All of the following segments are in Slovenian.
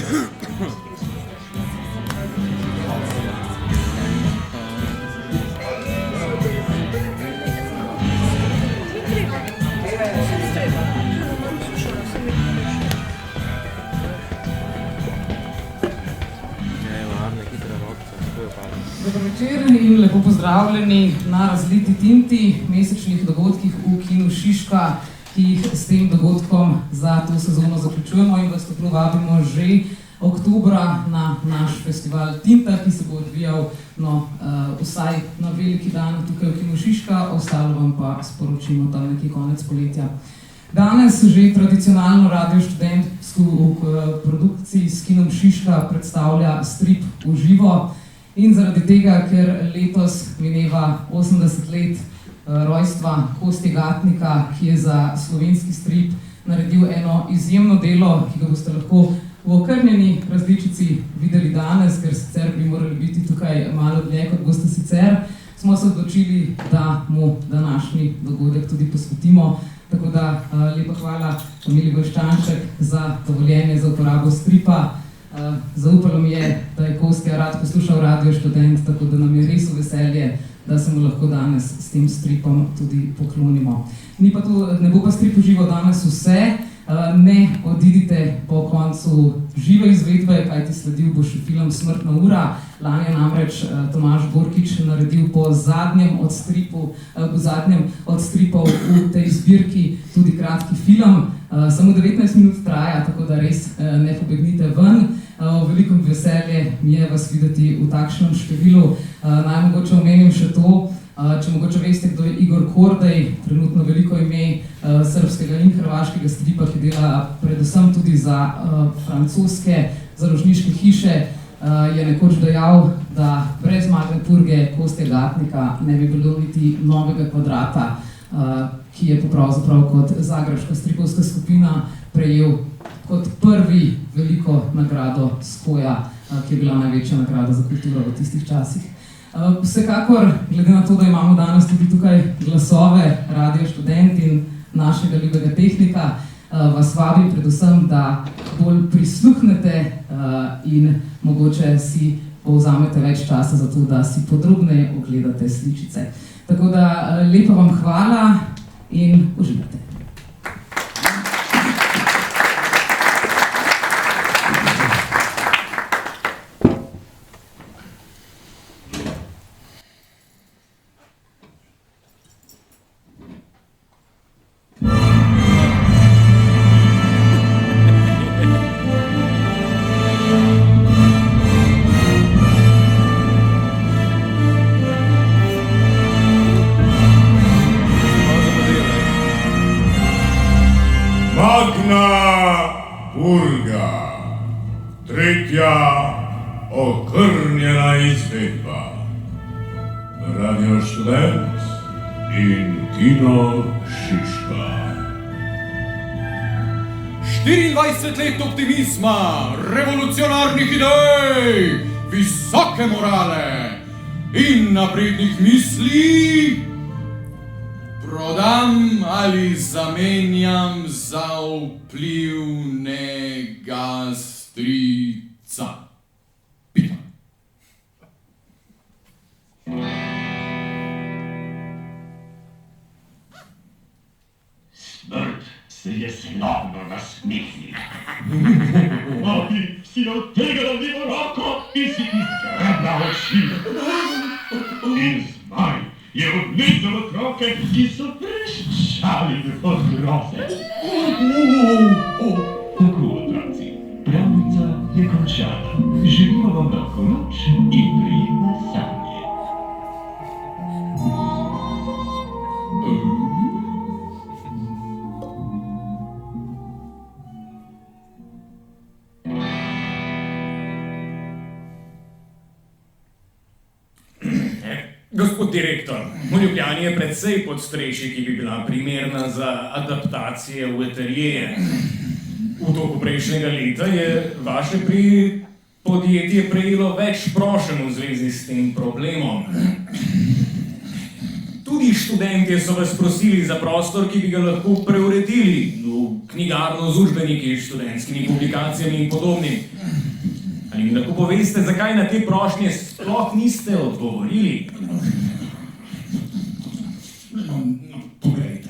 Dobro večer in lepo pozdravljeni na Razliti tinti, mesečnih dogodkih v Kinu Šiška, ki jih s tem dogodkom za to sezono zaključujemo in vas toplo vabimo že oktobra na naš festival Tinta, ki se bo odvijal vsaj na veliki dan tukaj v Kinu Šiška, ostalo vam pa sporočimo tam nekje konec poletja. Danes že tradicionalno Radio Študent v produkciji s Kinom Šiška predstavlja strip v živo. In zaradi tega, ker letos mineva 80 let rojstva Kostje Gatnika, ki je za slovenski strip naredil eno izjemno delo, ki ga boste lahko v okrnjeni različici videli danes, ker sicer bi morali biti tukaj malo dlje, kot boste sicer, smo se odločili, da mu današnji dogodek tudi posvetimo. Tako da lepa hvala Emilij Boščanšek za dovoljenje za uporabo stripa. Zaupalo mi je, da je Kostja rad poslušal Radio Študent, tako da nam je res v veselje, da se mu lahko danes s tem stripom tudi poklonimo. Ne bo pa strip v živo danes vse, ne odidite po koncu žive izvedbe, kajti sledil bo še film Smrtna ura. Lani je namreč Tomaž Borkič naredil po zadnjem od stripov v tej zbirki tudi kratki film. Samo 19 minut traja, tako da res ne pobegnite ven. Veliko veselje mi je vas videti v takšnem številu. Naj mogoče omenim še to, če mogoče veste, kdo je Igor Kordej, trenutno veliko ime srbskega in hrvaškega stripa, ki dela predvsem tudi za francoske založniške hiše, je nekoč dejal, da brez Magne Purge Kostje Gatnika ne bi bilo niti Novega kvadrata, ki je pravzaprav kot zagrebška stripovska skupina prejel kot prvi veliko nagrado Skoja, ki je bila največja nagrada za kulturo v tistih časih. Vsekakor, glede na to, da imamo danes tudi tukaj glasove Radio Študent in našega ljubega tehnika, vas vabim predvsem, da bolj prisluhnete in mogoče si povzamete več časa za to, da si podrobneje ogledate sličice. Tako da lepa vam hvala in uživate. Tretja okrnjena izvedba. Radio Študent in Kino Šiška. 24 let optimizma, revolucionarnih idej, visoke morale in naprednih misli prodam ali zamenjam za vplivnega strica. Pika. Smrt se je slavno nasmehnila. Mati si odtegala levo roko in si izgrabila oči. In zmaj je odnesel otroke, ki so vreščali od groze. Tako, otroci, pravljica je končana. Želimo vam lahko noč in prijetne sanje. Gospod direktor, v Ljubljani je precej podstrešij, ki bi bila primerna za adaptacije v ateljeje. V toku prejšnjega leta je vaše podjetje prejelo več prošenj v zvezi s tem problemom. Tu Tudi študentje so vas prosili za prostor, ki bi ga lahko preuredili v knjigarno z učbeniki, študentskimi publikacijami in podobnim. Ali mi lahko poveste, zakaj na te prošnje sploh niste odgovorili? Poglejte.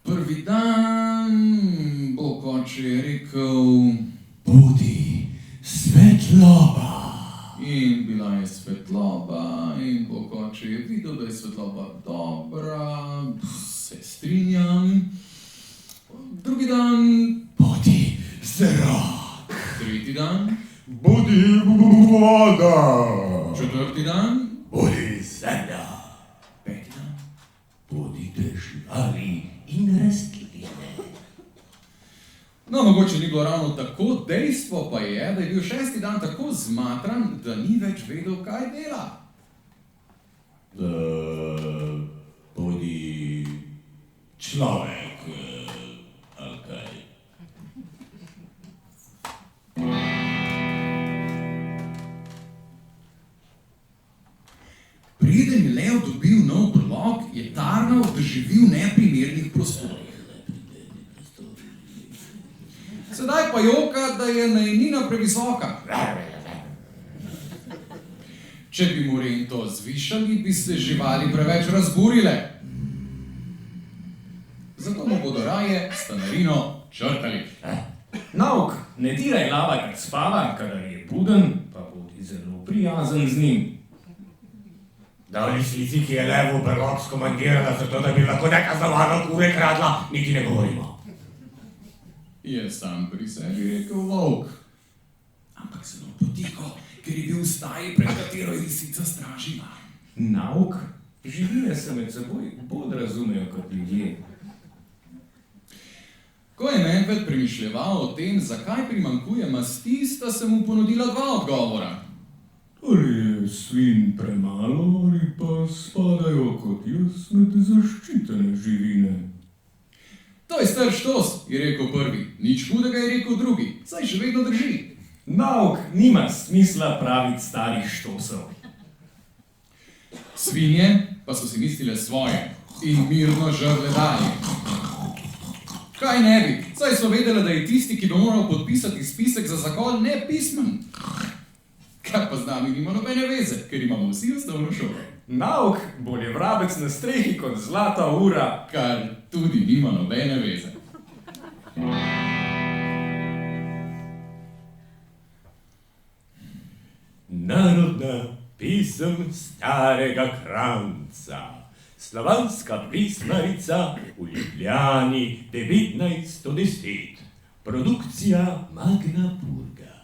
Prvi dan Bog oče je rekel: bodi svetloba. In bila je svetloba in Bog oče je videl, da je svetloba dobra, se strinjam. Drugi dan bodi zrak. Tretji dan Bodi voda. četrti dan Bodi zemlja. peti dan. Bodite živali in rastline. No, mogoče ni bilo ravno tako, dejstvo pa je, da je bil šesti dan tako zmatran, da ni več vedel, kaj dela. Bodi človek. Ali kaj? Preden je lev dobil nov brlog, je tarnal, da živi v neprimernih prostorih. Sedaj pa joka, da je najemnina previsoka. Če bi mu rento zvišali, bi se živali preveč razburile. Zato mu bodo raje stanarino črtali. Nauk, ne diraj lava, kad spava, kadar je buden, pa bodi zelo prijazen z njim. Da v resnici, ki je levo brlog skomandirala, zato da bi lahko nekaznovano kure kradla, niti ne govorimo. Je sam pri sebi rekel volk. Ampak zelo potiho, ker je bil v staji, pred katero je lisica stražila. Nauk, živine se med seboj bolj razumejo kot ljudje. Ko je medved premišljeval o tem, zakaj primanjkuje masti, sta se mu ponudila dva odgovora. Ali je svin premalo, ali pa spadajo kot jaz med zaščitene živine. To je star štos, je rekel prvi. Nič hudega, je rekel drugi. Saj še vedno drži. Nauk nima smisla praviti starih štosov. Svinje pa so si mislile svoje in mirno žrle dalje. Kaj ne bi, saj so vedele, da je tisti, ki bi moral podpisati spisek za zakol, nepismen. Kaj pa z nami nima nobene veze, ker imamo vsi osnovno šolo. Nauk bolje vrabec na strehi kot zlata ura. Kar tudi nima nobene veze. Narodna pisem starega Kranca. Slovanska pismarica v Ljubljani 1910. Produkcija Magna Purga.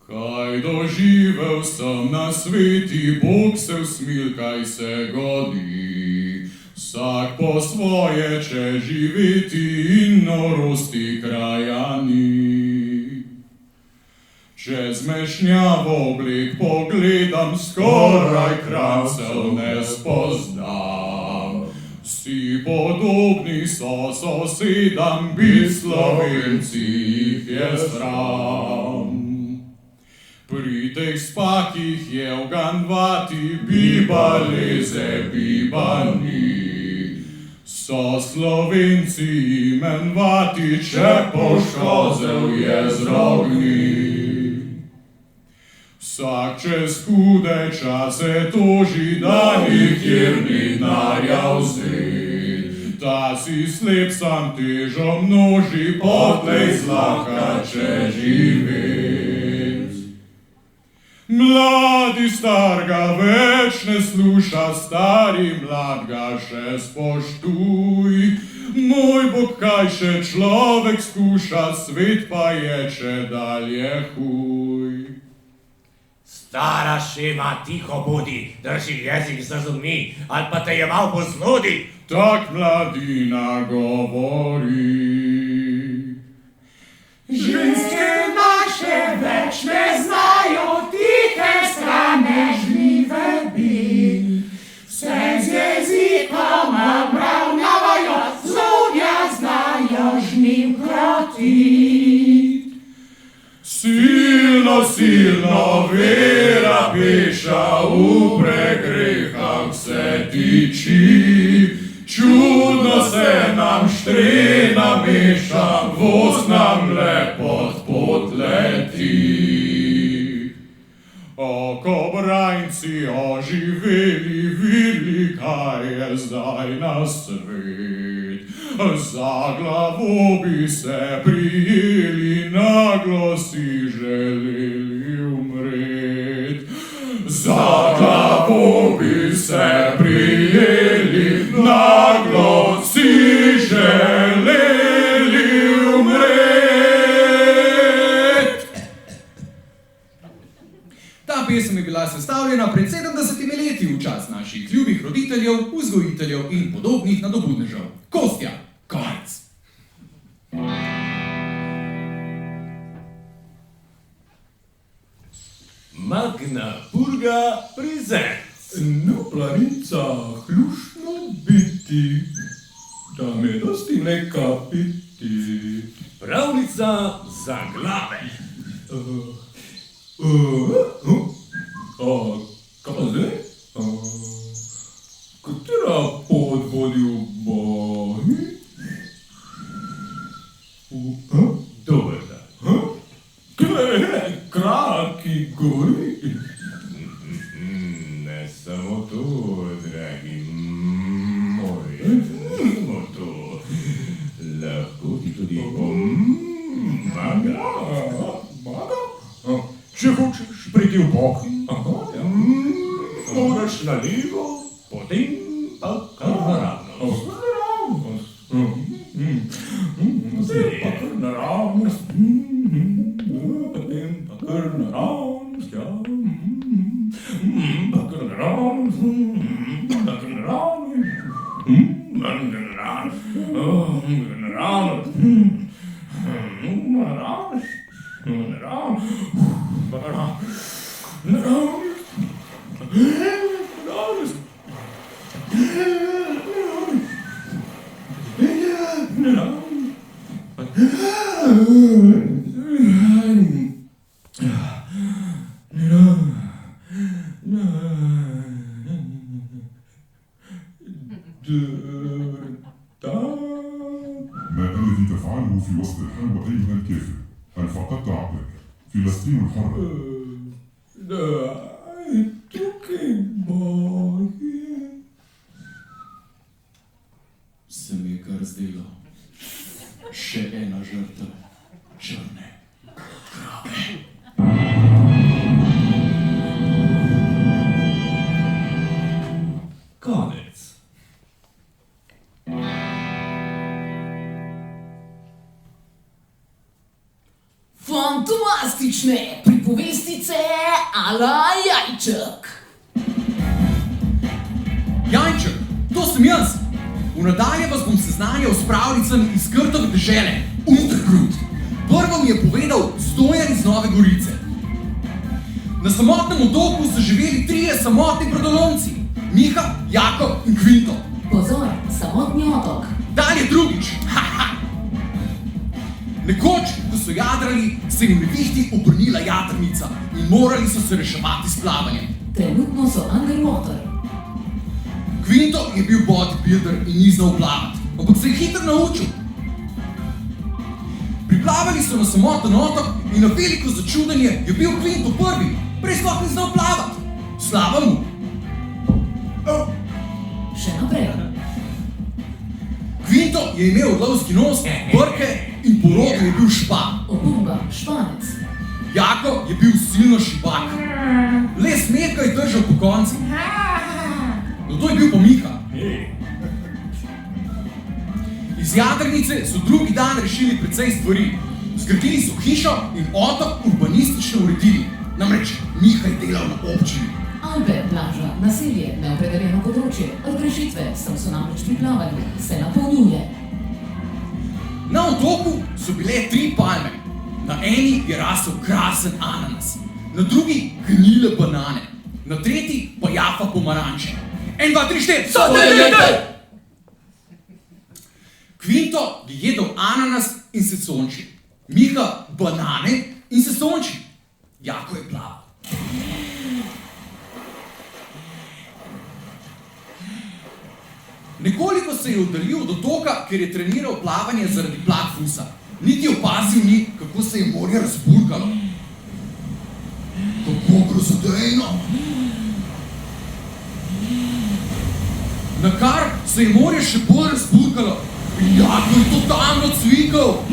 Kaj doživel sem na sveti, Bog se usmil, kaj se godi. Vsak po svoje, če živeti in norosti krajani. Če zmešnjav oblik pogledam, skoraj Krancev ne spoznam. Vsi podobni so sosedam, bit Slovenci jih je sram. Pri teh spakih je uganvati, biba leze, biba ni. So Slovenci imenvati, če poškozel je zrogni. Vsak čez hude čase toži, da nikjer ni denarja vzet. Ta si slep sam težo množi, potlej zlahka, če živet. Mladi starga več ne sluša, stari mladga še spoštuj. Moj Bog, kaj še človek skuša, svet pa je če dalje huj. Stara šema, tiho bodi, drži jezik za zubmi, ali pa te je mal pozludi. Tak mladina govori. Ženske naše več ne znajo tihe strane žljive biti. Vse z jezikom obravnavajo, zlodja znajo žnim krotiti. Čudno silno vera peša v pregrehah se tiči. Čudno se nam štrena meša, voz nam le pod pot leti. O kobrajnci oživeli, videli, kaj je zdaj na svet. Za glavo bi se prijeli, naglo si želeli umret. Za glavo bi se prijeli, naglo si želeli umret. Ta pesem je bila sestavljena pred 70 leti v čas naših ljubih roditeljev, vzgojiteljev in podobnih nadobudnežev. Kostja, konec. Magna Purga presents. Na planicah luštno biti, da me dosti ne kapiti. Pravljica za glave. Kaj pa zdaj? Katera pot vodi v boj? Dober dan. Kraki gori. Ne samo to, dragi moj, samo to. Lahko ti tudi pomaga. Če hočeš priti v bok, moraš na levo, potem pa kar naravno. Zdaj pa kar naravnost, potem pa kar naravnost, ja. Pa kar naravnost, pa kar naravnost, ما الذي تفعله في وسط الحلوة أيها الكافر؟ هل فقدت عقلك؟ فلسطين الحرة. Se mi je kar zdelo, še ena žrtev črne krave. Konec. Fantastične pripovestice ala Jajček. Jajček, to sem jaz. V nadalje vas bom seznanjal s pravljicami iz Krtove dežele, Untergrund. Prvo mi je povedal Stojan iz Nove Gorice. Na samotnem otoku so živeli 3 samotni brodolomci. Miha, Jakob in Kvinto. Pozor, samotni otok. Dalje drugič. Nekoč, ko so jadrali, se jim nevihti obrnila jadrnica in morali so se reševati s plavanjem. Trenutno so underwater. Kvinto je bil bodybuilder in ni znal plavati, ampak se je hitro naučil. Priplavali so na samoten otok in na veliko začudenje je bil Kvinto prvi, prej sploh ni znal plavati. Slava mu! Še naprej. Kvinto je imel odlovski nos, brke in po rodu je bil špan. Obumba, španec. Jako je bil silno šibak. Le smeka je držal po konci. No to je bil pa Miha. Iz jadrnice so drugi dan rešili precej stvari. Zgradili so hišo in otok urbanistično uredili. Namreč Miha je delal na občini. Alpe, plaža, naselje, neopredeljeno področje. Od rešitve sem so namreč priplavali, se napolnjuje. Na otoku so bile 3 palme. Na eni je rasel krasen ananas, na drugi gnile banane, na tretji pa jafa pomaranče. 1, 2, 3, 4, satelite! Kvinto je jedel ananas in se sonči. Miha banane in se sonči. Jako je plaval. Nekoliko se je oddaljil od otoka, ker je treniral plavanje zaradi platfusa. Niti opazil ni, kako se je morje razburkalo. Kako grozodejno! Nakar se je morje še bolj razburkalo in Jako je totalno cvikal.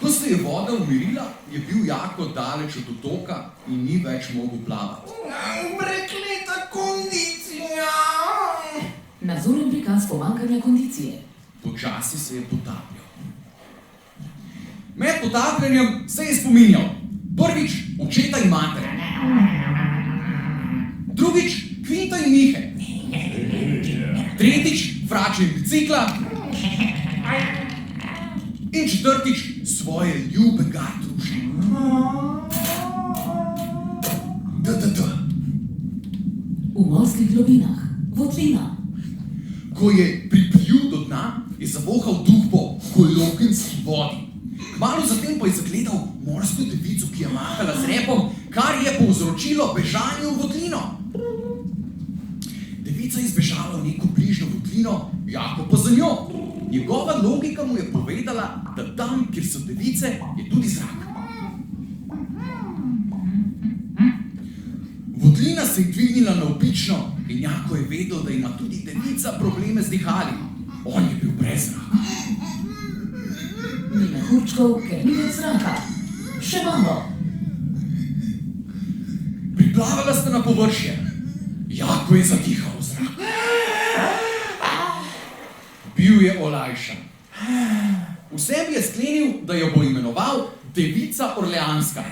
Ko se je voda umirila, je bil Jako daleč od otoka in ni več mogel plavati. Prekleta kondicija! Nazoren prikaz pomanjkanja kondicije. Počasi se je potapljal. Med potapljanjem se je spominjal. Prvič, očeta in mater. Drugič, Kvinta in Mihe. Tretjič, Frače in bicikla. In četrtič, svoje ljubega druže. V morskih globinah. Votlina. Ko je priplul do dna, je zavohal duh po kolokenski vodi. Kmalu zatem pa je zagledal morsko devico, ki je mahala z repom, kar je povzročilo bežanje v votlino. Devica je zbežala v neko bližnjo votlino, Jako pa za njo. Njegova logika mu je povedala, da tam, kjer so device, je tudi zrak. Votlina se je dvignila navpično in Jako je vedel, da ima tudi devica probleme z dihali. On je bil brez zraka. Ni mehurčkov, ker ni več zraka. Še malo. Priplavala sta na površje. Jako je zadihal v zrak. Bil je olajšan. V sebi je sklenil, da jo bo imenoval Devica Orleanska.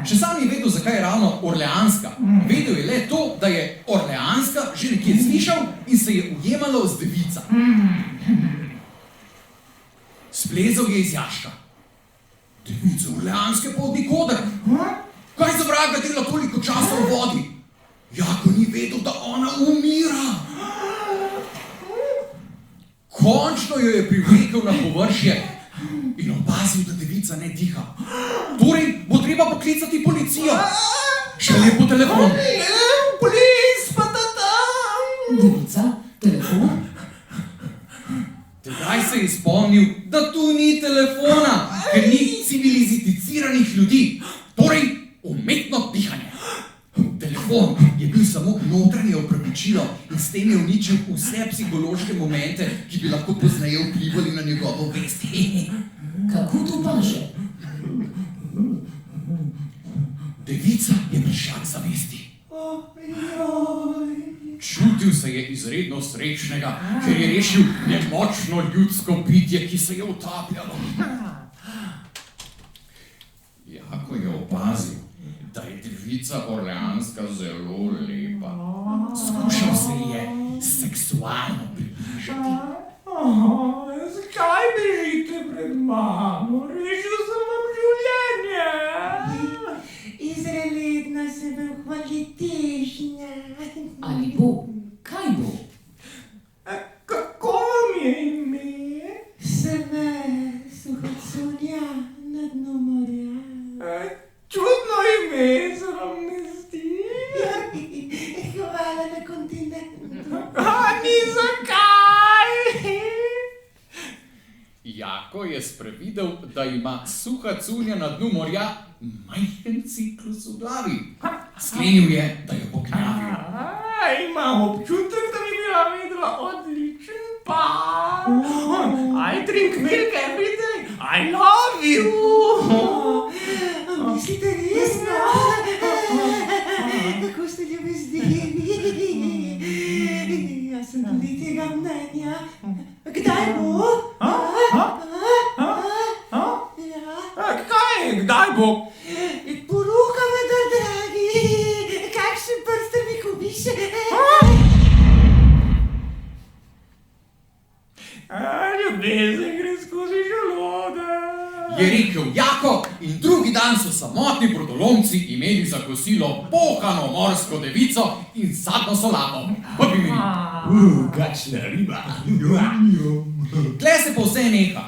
Še sam ni vedel, zakaj je ravno Orleanska. Vedel je le to, da je Orleanska že nekje slišal in se je ujemalo z devica. Splezal je iz jaška. Devica Orleanske pa od nikoder. Kaj za vraga dela toliko časa v vodi? Jako ni vedel, da ona umira. Končno jo je privlekel na površje in opazil, da devica ne diha. Torej bo treba poklicati policijo. Šele po telefon. Devica, telefon. Tedaj se je spomnil, da tu ni telefona, ker ni civiliziranih ljudi. Torej, umetno dihanje. Telefon je bil samo notranje opravičilo in s tem je uničil vse psihološke momente, ki bi lahko pozneje vplivali na njegovo vest. Kako to paše? Devica je prišla k zavesti. Čutil se je izredno srečnega, ker je rešil nemočno ljudsko bitje, ki se je utapljalo. Jako je opazil, da je devica Orleanska zelo lepa. Skušal se je seksualno približati. Zakaj bežite pred mamo? Rešil sem vam življenje. Izredna se vam hvaletežna. Ali bo? Kaj bo? Kako vam je ime? Seme, Suhacunja, na dnu morja. Čudno ime se vam ne zdi? Hvala na kontinentu. Ni zakaj! Jako je sprevidel, da ima suha cunja na dnu morja majhen ciklus v glavi. Sklenil je, da jo bo gnjavil. Imam občutek, da bi bila vedela odličen par. I drink milk every day. I love you. Mislite resno? Kako ste ljubezdini. Jaz sem tudi tega mnenja. Kdaj bo? Kaj? Kdaj bo? Poroka, vendar, dragi. Kakšen prsten mi kubiše? Ljubezen gre skozi želodec. Je rekel Jako in drugi dan so samotni brodolomci imeli za kosilo pohano morsko devico in sadno solamo. Pa bi mi. Kakšna riba. Tle se pa vse neha.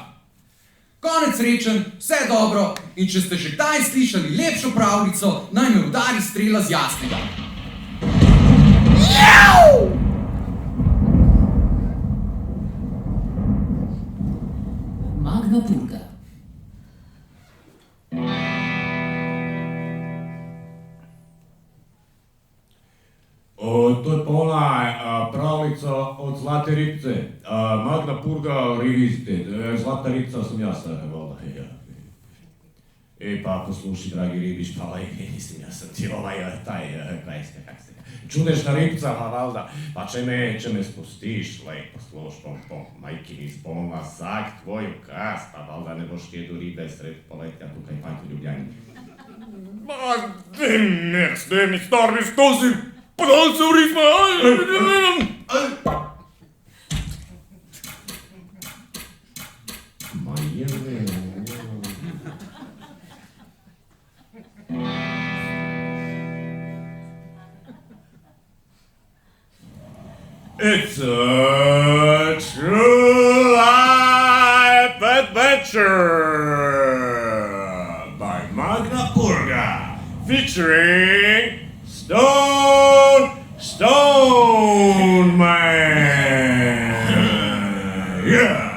Konec srečen, vse dobro in če ste že kdaj slišali lepšo pravljico, naj me udari strela z jasnega. Magna Purga. To je polna pravljica od Zlate ribce. Magna Purga, revizite. Zlata ribca sem jaz, voda. Pa poslušaj, dragi ribiš, pa mislim, jaz sem ti taj, kak se. Čudešna ribca, pa valda. Pa če me spustiš, posluš, majki mi spomna sak tvoj ukaz, pa valda ne boš jedu ribe sred poletja tukaj pa v Ljubljani. Ma, ne, starni stozi, podalce v ritma, It's a true life adventure by Magna Purga, featuring Stone Man. Yeah.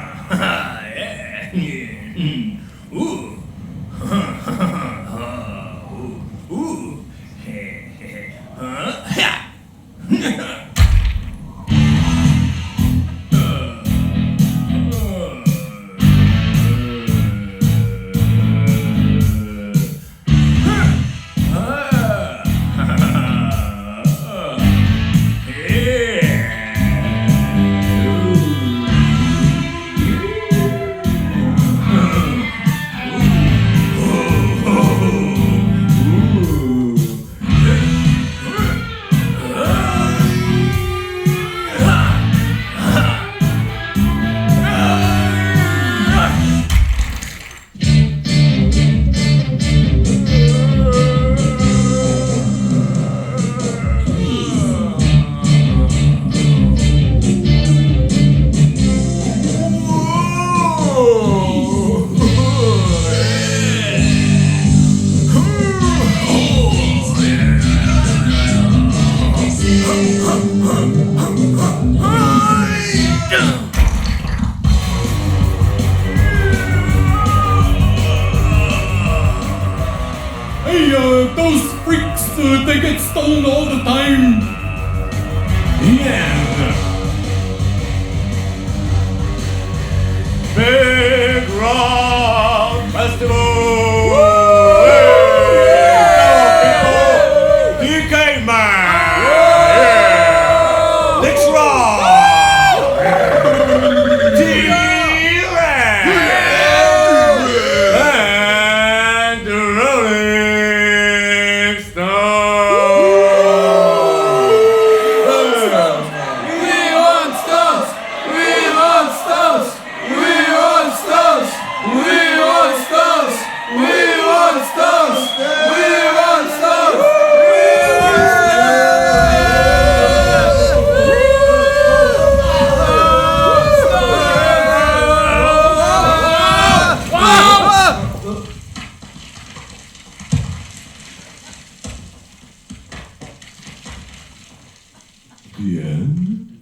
Those freaks, they get stoned all the time. Big Rock Festival! DK Man! Licks Rock! T-Rex! And the Rolling Stones! We want Stones! We want Stones! We want Stones! We want Stones! We want Stones! We want Stones! The end?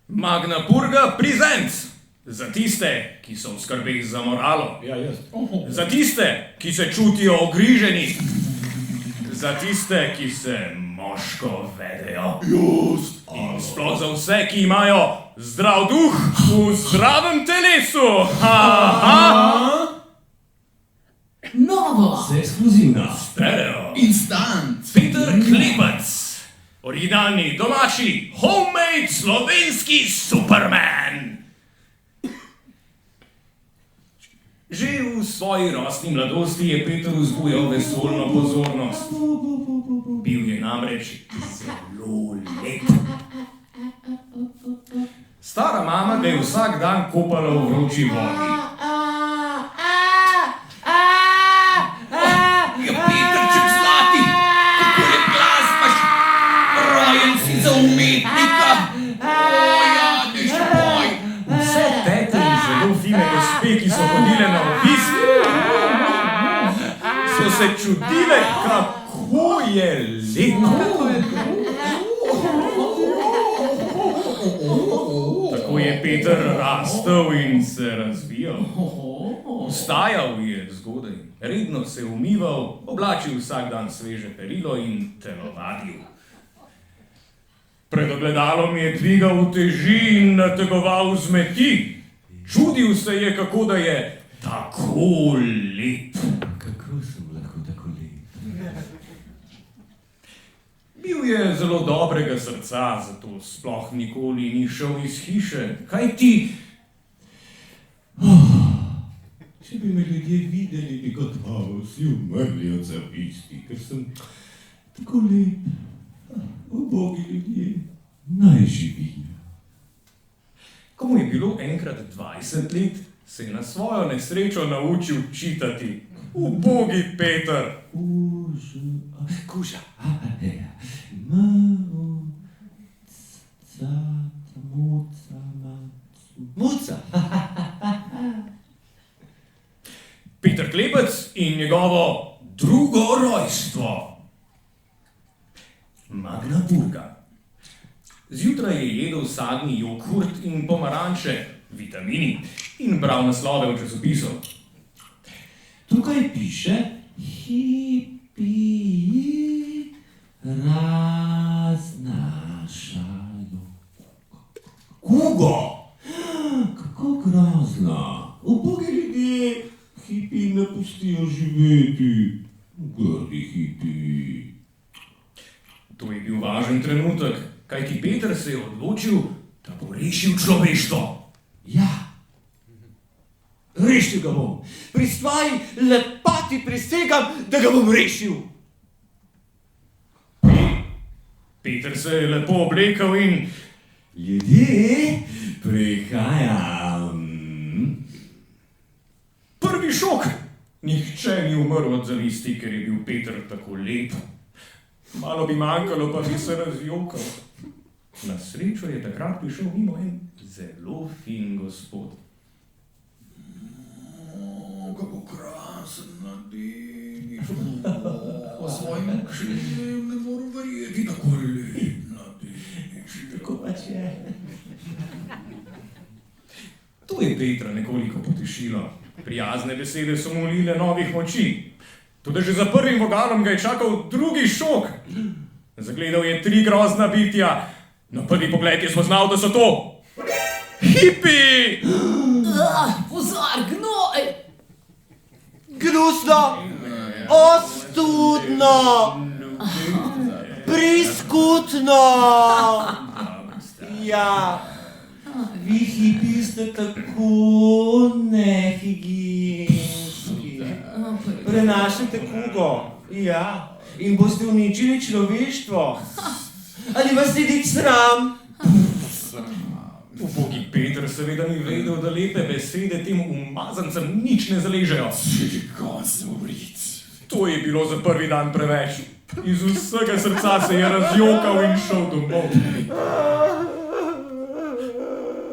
Magna Purga presents za tiste, ki so v skrbeh za moralo. Ja, jaz. Za tiste, ki se čutijo ogriženi. Za tiste, ki se moško vedejo. Just. In sploh za vse, ki imajo zdrav duh v zdravem telesu. Novo. Ekskluzivna. Stereo. Instant! Peter Klepac. Originalni, domači, homemade, slovenski Superman. Že v svoji rosni mladosti je Peter vzbujal vesoljno pozornost. Bil je namreč zelo lep. Stara mama ga je vsak dan kopala v vroči vodi. Ja, Petrček zlati, kako je glas, paš rojen čutile, kako je lepo. Tako je Peter rastel in se razvijal. Vstajal je zgodaj, redno se umival, oblačil vsak dan sveže perilo in telovadil. Pred ogledalom je dvigal uteži in nategoval zmeti. Čudil se je, kako da je tako lep. Kako sem lahko tako lep? Bil je zelo dobrega srca, zato sploh nikoli ni šel iz hiše. Kaj ti? Če bi me ljudje videli, bi gotovo vsi umrli od zavisti, ker sem tako lep. Ubogi ljudje, naj živijo. Ko mu je bilo enkrat 20 let, se je na svojo nesrečo naučil čitati. Ubogi Peter. Kuža. Muca. Peter Klepec in njegovo drugo rojstvo. Magna Burga. Zjutraj je jedel sadni jogurt in pomaranče, vitamini, in bral naslove v časopisu. Tukaj piše, hipiji raznašajo. Kugo! Kako grozno! Ubogi ljudje, hipiji ne pustijo živeti. Grdi hipiji. To je bil važen trenutek, kajti Peter se je odločil, da bo rešil človeštvo. Ja, rešil ga bom. Pri svoji lepoti prisegam, da ga bom rešil. Peter se je lepo oblekel in Ljudje, prihajam. prvi šok. Nihče ni umrl od zavisti, ker je bil Peter tako lep. Malo bi manjkalo, pa bi se razjokal. Na srečo je takrat prišel mimo en zelo fin gospod. Kako krasen mladenič. O svojim očem ne moram verjeti, tako lep mladenič. Tako pač je. To je Petra nekoliko potešilo. Prijazne besede so mu lile novih moči. Tudi že za prvim vogalom ga je čakal drugi šok. Zagledal je 3 grozna bitja. Na prvi pogled je spoznal, da so to hipi! Pozor, gnoj! Gnusno, ostudno, priskutno. Ja, vi hipi ste tako nehigienski. Prenašate kugo, ja, in boste uničili človeštvo. Ali vas ni nič sram? Ubogi Peter seveda ni vedel, da lepe besede tem umazancem nič ne zaležejo. To je bilo za prvi dan preveč. Iz vsega srca se je razjokal in šel domov.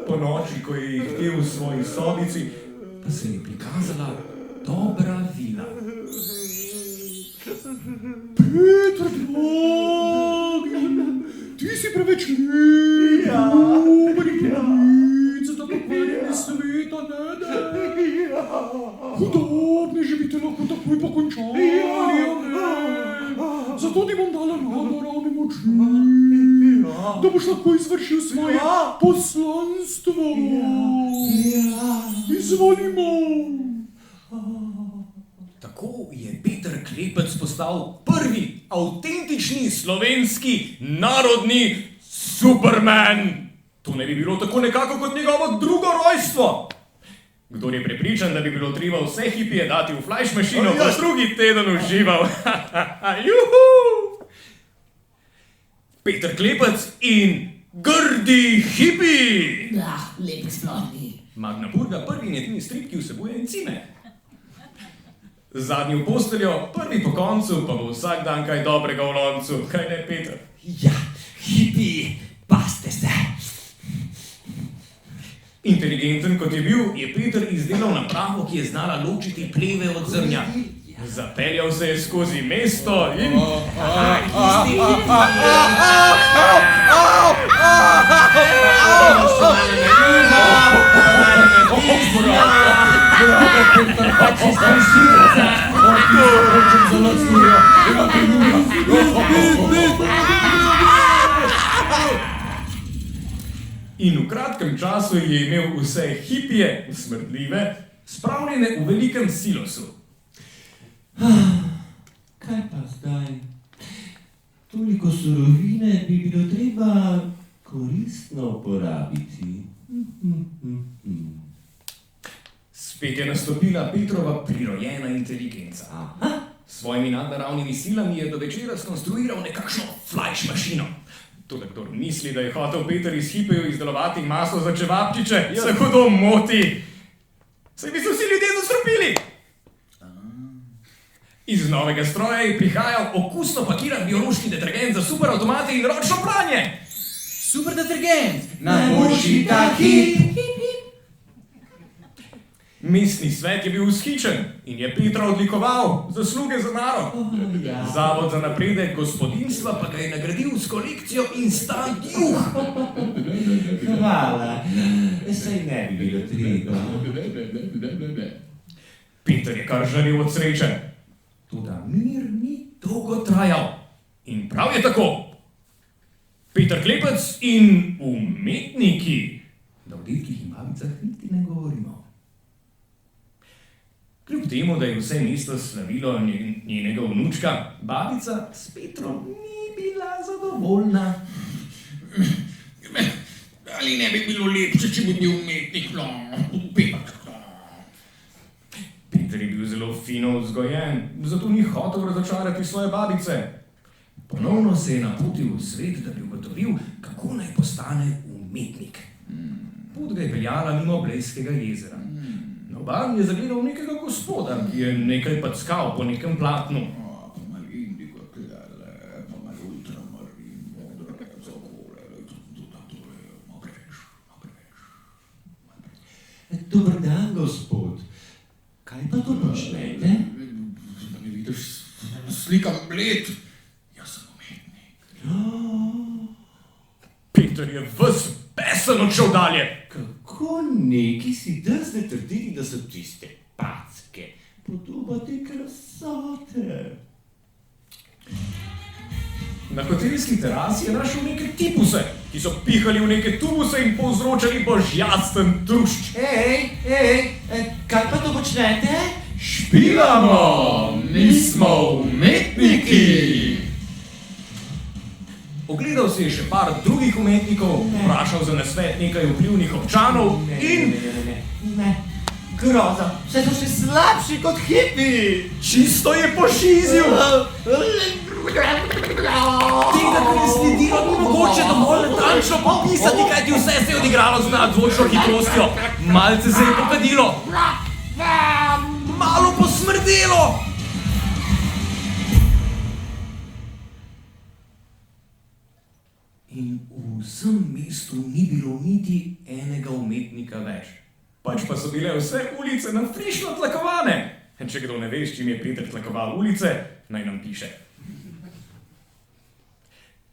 Po noči, ko je ihtel v svoji sobici, pa se je prikazala dobra vila. Peter, dragi, ti si preveč lep, dober in pravic, da pokvarjene sveta ne dej. Hudobne že bi te lahko takoj pokončali, a ne? Zato ti bom dala naravne moči, da boš lahko izvršil svoje poslanstvo. Izvolimo. Tako je Peter Klepec postal prvi avtentični slovenski narodni Superman. To ne bi bilo tako nekako kot njegovo drugo rojstvo. Kdor je prepričan, da bi bilo treba vse hipije dati v flash mašino, pa drugi teden užival. Juhu! Peter Klepec in grdi hipi! Lepi sploh ni. Magna Burga, prvi in edini strip, ki vsebuje encime. Zadnji v posteljo, prvi po koncu, pa bo vsak dan kaj dobrega v loncu. Kaj ne, Peter? Ja, hipi, paste se. Inteligenten kot je bil, je Peter izdelal napravo, ki je znala ločiti pleve od zrnja. Zapeljal se je skozi mesto in... In v kratkem času je imel vse hipije, smrdljive, spravljene v velikem silosu. Kaj pa zdaj? Toliko surovine bi bilo treba koristno uporabiti. Spet je nastopila Petrova prirojena inteligenca. S svojimi nadnaravnimi silami je do večera skonstruiral nekakšno flash mašino. Toda kdor misli, da je hotel Peter iz hipeju izdelovati maslo za čevapčiče, se hudo moti. Saj bi se vsi ljudje zastrupili. Iz novega stroja je prihajal okusno pakiran biološki detergent za superavtomate in ročno pranje. Super detergent, najboljši ta hip. Mestni svet je bil vzhičen in je Petra odlikoval zasluge za narod. Zavod za napredek gospodinjstva pa ga je nagradil s kolekcijo instant juh. Hvala, saj ne bi bilo treba. Peter je kar žarel od sreče. Toda mir ni dolgo trajal. In prav je tako. Peter Klepec in umetniki. Da o dedkih in babicah niti ne govorimo. Kljub temu, da je vse mesto slavilo njenega vnučka, babica s Petrom ni bila zadovoljna. Ali ne bi bilo lepše, če bi bil umetnik, Peter je bil zelo fino vzgojen, zato ni hotel razočarati svoje babice. Ponovno se je napotil v svet, da bi ugotovil, kako naj postane umetnik. Pot ga je peljala mimo Blejskega jezera. Na obalju je zagledal nekega gospoda, ki je nekaj packal po nekem platnu. Dober dan, gospod. Kaj pa to počnete? Da mi vidiš, slikam bled. Jaz sem umetnik. Peter je ves besen odšel dalje. Kako neki si drzne trditi, da so tiste packe? Podoba te krasote. Na hotelski terasi je našel neke tipuse, ki so pihali v neke tubuse in povzročali božjasten trušč. Kaj pa to počnete? Špilamo, mi smo umetniki. Ogledal si je še par drugih umetnikov, vprašal za nasvet nekaj vplivnih občanov in... Ne. Groza, vse so še slabši kot hipi. Čisto je pošizil. Tega, kar je sledilo, ni mogoče dovolj natančno popisati, kajti vse se je odigralo z nadzvočno hitrostjo. Malce se je pokadilo. Malo posmrdelo. In v vsem mestu ni bilo niti enega umetnika več. Pač pa so bile vse ulice na frišno tlakovane. Če kdo ne ve, s čim je Peter tlakoval ulice, naj nam piše.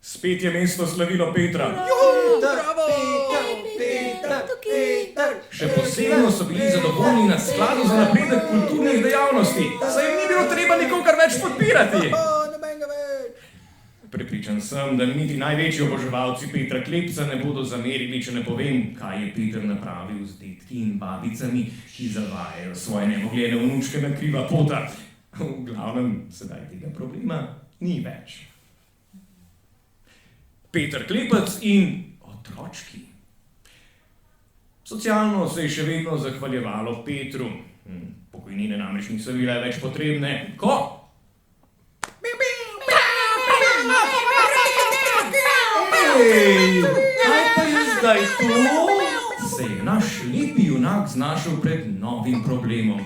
Spet je mesto slavilo Petra. Še posebno so bili zadovoljni na skladu za napredek kulturnih dejavnosti, saj jim ni bilo treba nikogar več podpirati. Prepričan sem, da niti največji oboževalci Petra Klepca ne bodo zamerili, če ne povem, kaj je Peter napravil z dedki in babicami, ki zavajajo svoje nemogljene vnučke na kriva pota. V glavnem, sedaj tega problema ni več. Peter Klepec in otročki. Socialno se je še vedno zahvaljevalo Petru. Pokojnine namreč niso bile več potrebne. Ko? Kaj pa je zdaj to? Se je naš lepi junak znašel pred novim problemom.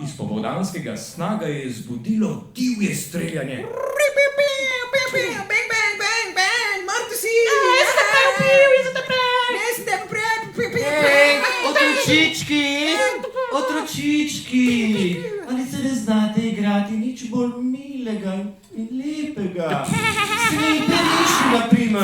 Iz popoldanskega sna ga je zbudilo divje streljanje. Otročički, ali se ne znate igrati? malega in lepega. Slepe miši, na primer.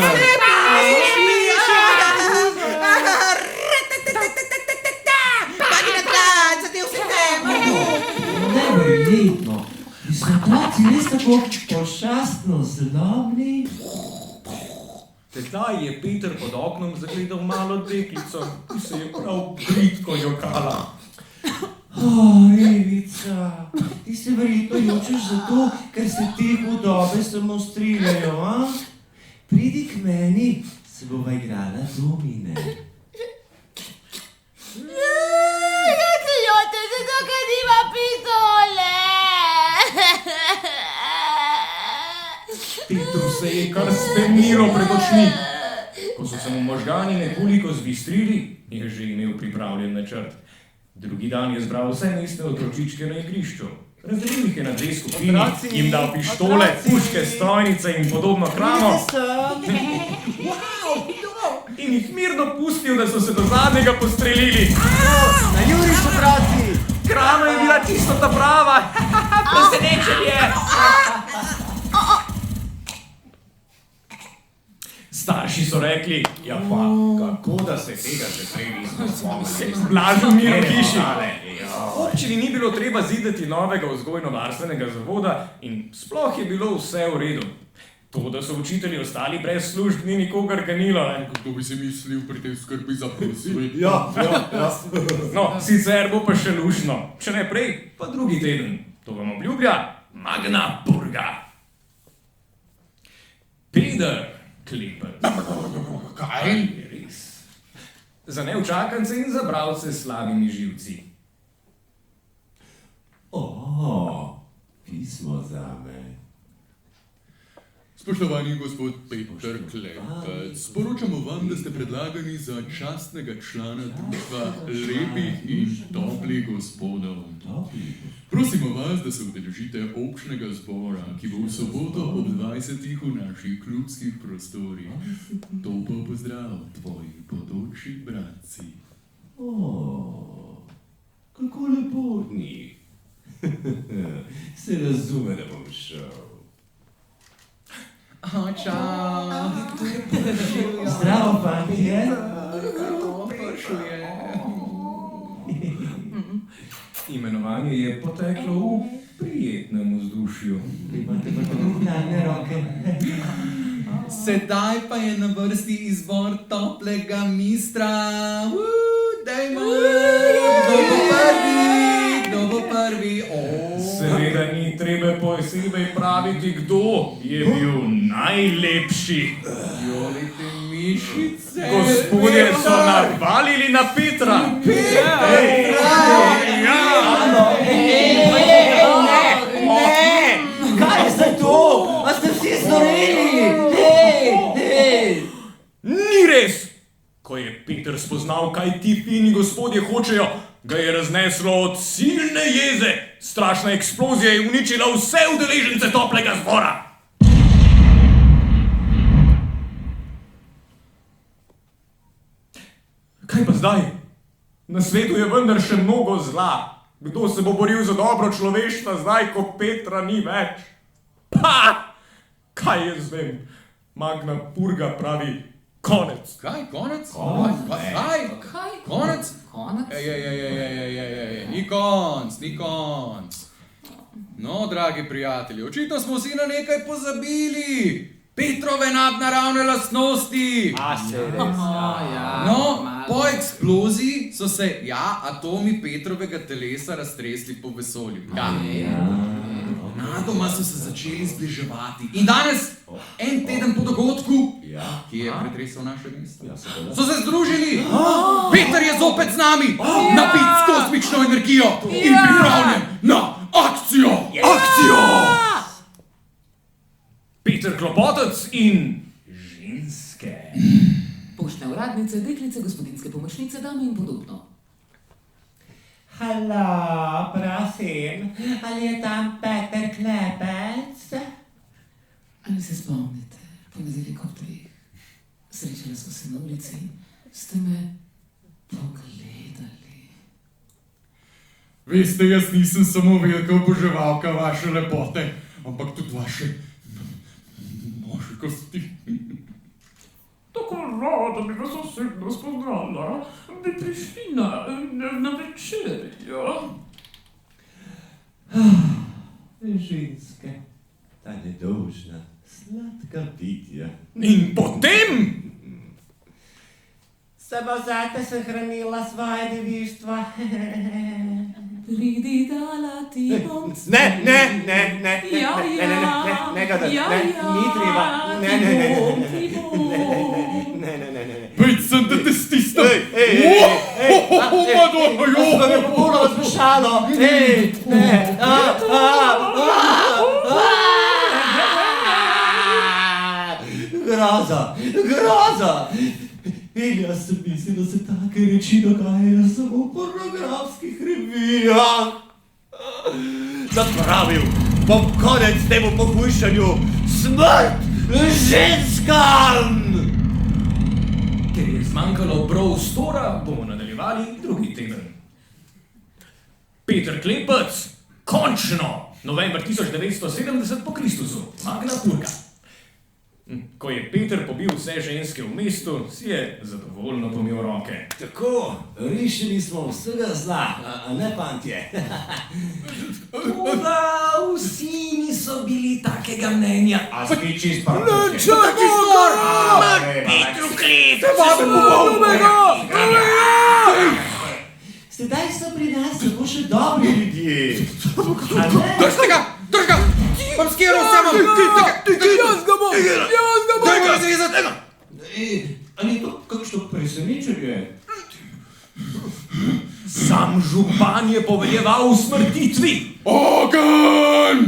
Neverjetno. Vi so otroci res tako pošastno zlobni. Tedaj je Peter pod oknom zagledal malo deklico, ki se je prav bridko jokala. Evica, ti se verjetno jočeš zato, ker se te hudobe samo striljajo, a? Pridi k meni, se bova igrala domine. Ja se jote, zato ker nima pitole. Petru se je kar stemnilo pred očmi. Ko so se mu možgani nekoliko zbistrili, je že imel pripravljen načrt. Drugi dan je zbral vse mestne otročičke na igrišču. Razdelil jih je na 2 skupini, jim dal pištole, puške, strojnice in podobno kramo. In jih mirno pustil, da so se do zadnjega postrelili. Na juriš, otroci! Krama je bila čisto ta prava. Presenečenje! Starši so rekli, Ja pa, kako da se tega že prej nismo spomnili? blažil mir v hiši. Ja. Občini ni bilo treba zidati novega vzgojno-varstvenega zavoda in sploh je bilo vse v redu. To, da so učitelji ostali brez služb, ni nikogar ganilo. Kdo bi si mislil pri tej skrbi za prosvet? Ja. No, sicer bo pa še lušno. Če ne prej, pa drugi teden. To vam obljublja Magna Purga. Peter Klepet. Kaj? Res. Za neučakance in za bralce s slabimi živci. Pismo zame. Spoštovani gospod Peter Klepet, sporočamo vam, da ste predlagani za častnega člana društva lepih in toplih gospodov. Prosimo vas, da se udeležite občnega zbora, ki bo v soboto ob 20. v naših klubskih prostorih. Topel pozdrav, tvoji bodoči bratci. Kako lepo od njih. Se razume, da bom šel. Čau. Zdravo, fantje. Imenovanje je poteklo v prijetnem vzdušju. Imate pa tako hladne roke. Sedaj pa je na vrsti izbor toplega mistra. Dajmo! Kdo bo prvi? Seveda ni treba posebej praviti, kdo je bil najlepši. Jolite mišice. Gospodje so navalili na Petra. Kaj je zdaj to? A ste vsi znoreli? Ni res! Ko je Peter spoznal, kaj ti fini gospodje hočejo, ga je razneslo od silne jeze. Strašna eksplozija je uničila vse udeležence toplega zbora. Kaj pa zdaj? Na svetu je vendar še mnogo zla. Kdo se bo boril za dobro človeštva zdaj, ko Petra ni več? Pa! Kaj jaz vem? Magna Purga pravi konec. Kaj, konec? Kaj? Konec? Konec? Ni konc, ni konc. No, dragi prijatelji, očitno smo vsi na nekaj pozabili. Petrove nadnaravne lastnosti. No, po eksploziji so se, atomi Petrovega telesa raztresli po vesolju. Nadoma so se začeli zbliževati. In danes, en teden po dogodku, ki je pretresel naše mesto, so se združili. Peter je zopet z nami, napit s kozmično energijo in pripravljen na akcijo. Peter Klopotec in ženske. Poštne uradnice, deklice, gospodinjske pomočnice, dame in podobno. Halo, prosim, ali je tam Peter Klepec? Ali se spomnite, po helikopterjih? Srečala smo se na ulici, ste me pogledali. Veste, jaz nisem samo velika oboževalka vaše lepote, ampak tudi vaše kosti. Tako rada bi vas osebno spoznala, bi prišli na večerjo. Ženske, ta nedolžna, sladka bitja. In potem? Se bo zate sahranila svoje devištva. Pridi, dala ti bom. Ne, Gadot, ni treba. Ne. Pejt sem, da te stisnem. Popolno zmešalo. Groza. In jaz sem mislil, da se take reči dogajajo samo v pornografskih revijah. Zapravil bom konec temu pohujšanju. Smrt ženskam! Ker je zmanjkalo prostora, bomo nadaljevali drugi teden. Peter Klepec, končno! November 1970 po Kristusu, Magna Purga. Ko je Peter pobil vse ženske v mestu, si je zadovoljno pomil roke. Tako, rešili smo vsega zla, a ne fantje? Toda vsi niso bili takega mnenja. A si čist pa... Petru Klep! Sedaj so pri nas samo še dobri ljudje. Drž ga! Bom skiral samo! Jaz ga bom! Ali je to kakšno presenečenje? Sam župan je poveljeval usmrtitvi. Ogenj!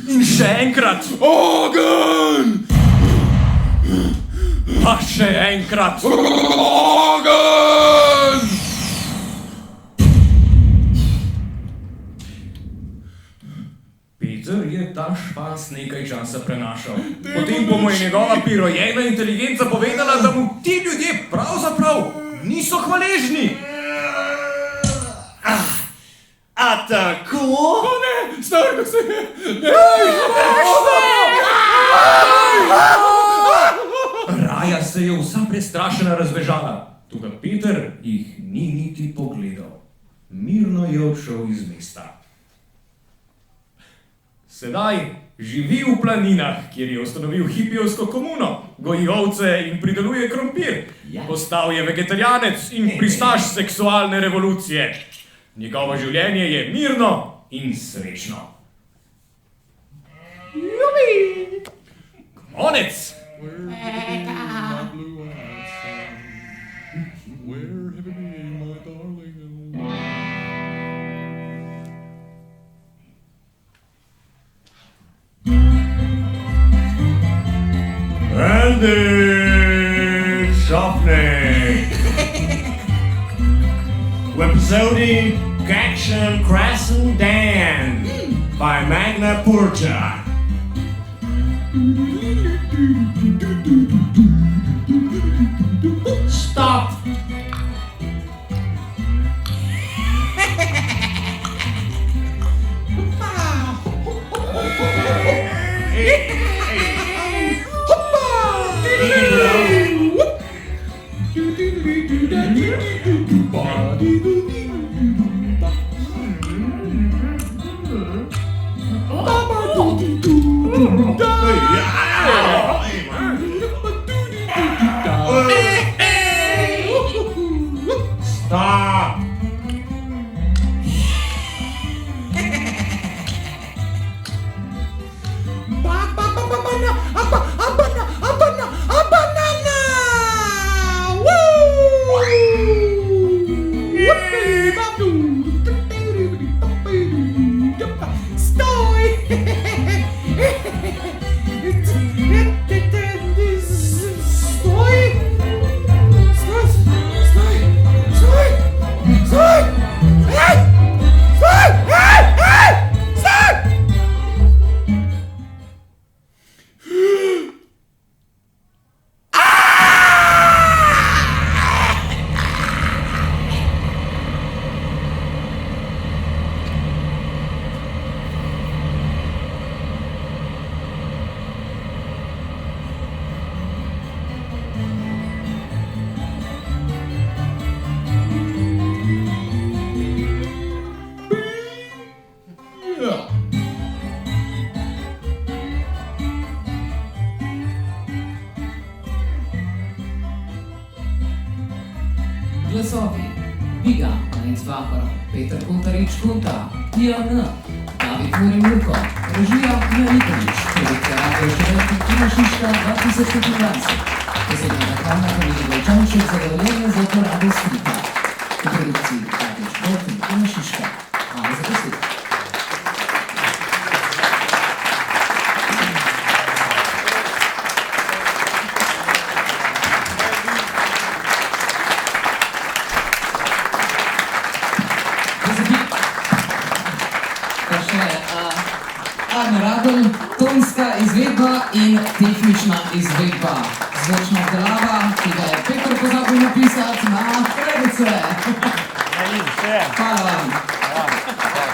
In še enkrat. Ogenj! Pa še enkrat. Ogenj! Peter je ta špas nekaj časa prenašal. Potem bomo je njegova pirojena inteligenca povedala, da mu ti ljudje pravzaprav niso hvaležni. A tako? O ne, strgo se je! Raja se je vsa prestrašena razbežala. Toda Peter jih ni niti pogledal. Mirno je odšel iz mesta. Sedaj živi v planinah, kjer je ustanovil hipijevsko komuno, goji ovce in prideluje krompir. Postal je vegetarijanec in pristaš seksualne revolucije. Njegovo življenje je mirno in srečno. Konec! And it's Schaffner. W episodi Kakšen krasen dan by Magna Purga. Stop! Stop! Woo! glasovi: Viga, Heinz Vahar, Peter Kuntarič Kunta, Jan, David Murko, režija Jan Nikolič, produkcija Radio Številka Kino Šiška 2025. Posebna reklama Kamila Vojčanšek za dovoljenje za uporabo stripa. V produkciji Radio Številka Kino Šiška. Hvala za besedo. Arne Radl, tonska izvedba in tehnična izvedba. Zvočna obdelava, ki ga je Peter pozabil napisati na kredice. Hvala vam.